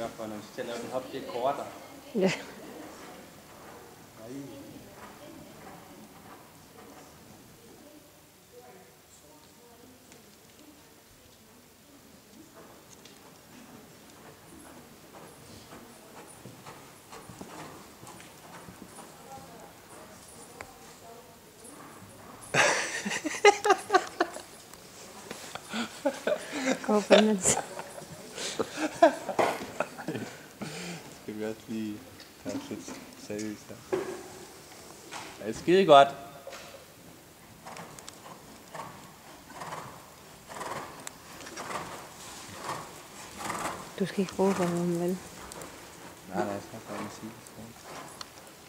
sørge for, når vi skal lave den hop, det er kortere. Ja. Gå på den. Skal vi også lige have lidt seriøst her. Det er skide godt. Du skal ikke råbe over dem, vel? Nej, jeg skal bare sige det.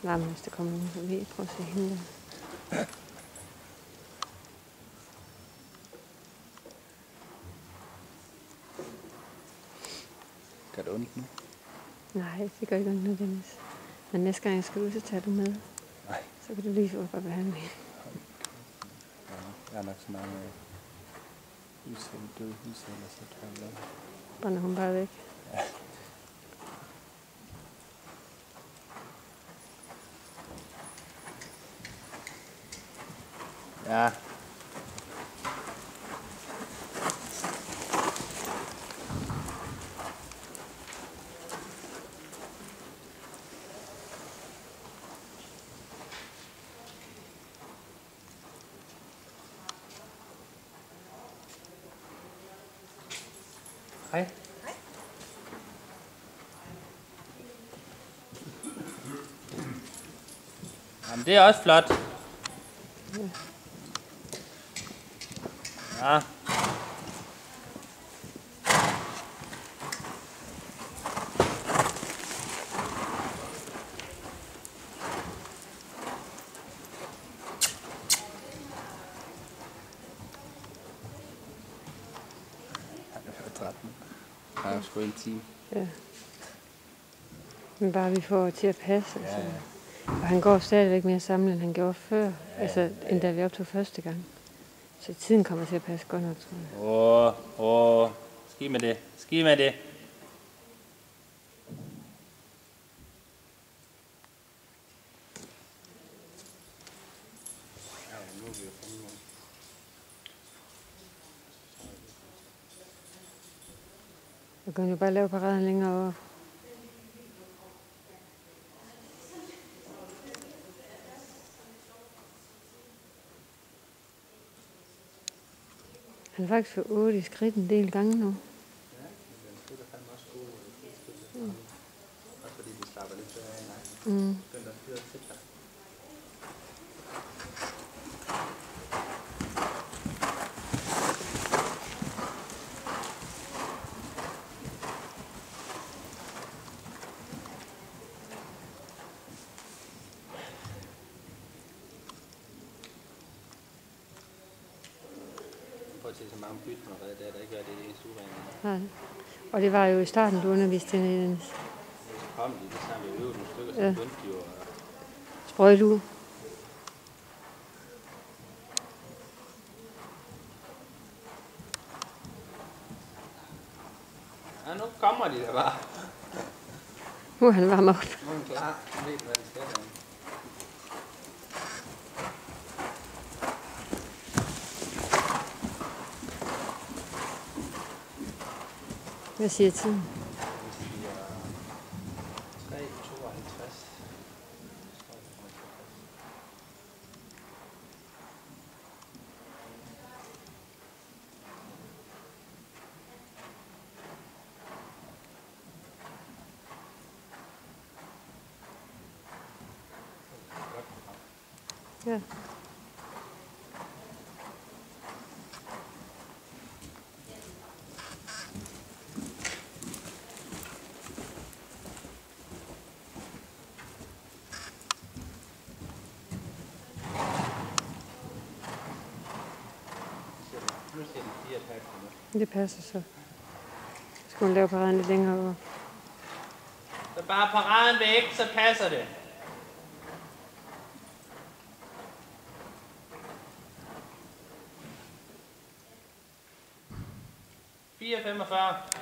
Nej, men hvis der kommer nogen forbi, prøv at se hende. Gør det ondt nu? Nej, det gør ikke ondt nu, Dennis. Men næste gang jeg skal ud, så tager du med. Nej. Så kan du lige få for behandling. Ja, jeg har nok så mange døde udsendelser, så tror jeg med. Brænder hun bare væk. Ja. Ja. Hej. Jamen, det er også flot. Ja. Jeg er sgu en time. Ja. Men bare vi får til at passe. Ja, Altså. ja. Og han går stadigvæk mere sammen, end han gjorde før. Altså, end da vi optog første gang. Så tiden kommer til at passe godt nok, tror jeg. Ski med det. Ski med det. Du kan jo bare lave paraden længere over. Han er faktisk for 8 i skridt en del gange nu. Ja, men den spiller fandme også gode skridt. Også fordi de slapper lidt bedre af i nakken. Den der styrer til dig. Prøv at se så mange byt med reddet der ikke gør det eneste urene. Nej. Og det var jo i starten, du underviste hende i den. Så kom de, det sammen vi øvede nogle stykker, så begyndte de jo at... Sprøjtue. Ja, nu kommer de der bare. Nu er han varm op. Nu er han klar. Nu ved hvad de skal der. Hvad siger tiden? Det siger 3:52. Ja. Nu siger den 4,5 minutter. Det passer så. Skal hun lave paraden lidt længere over? Så bare paraden væk, så passer det. (4:45)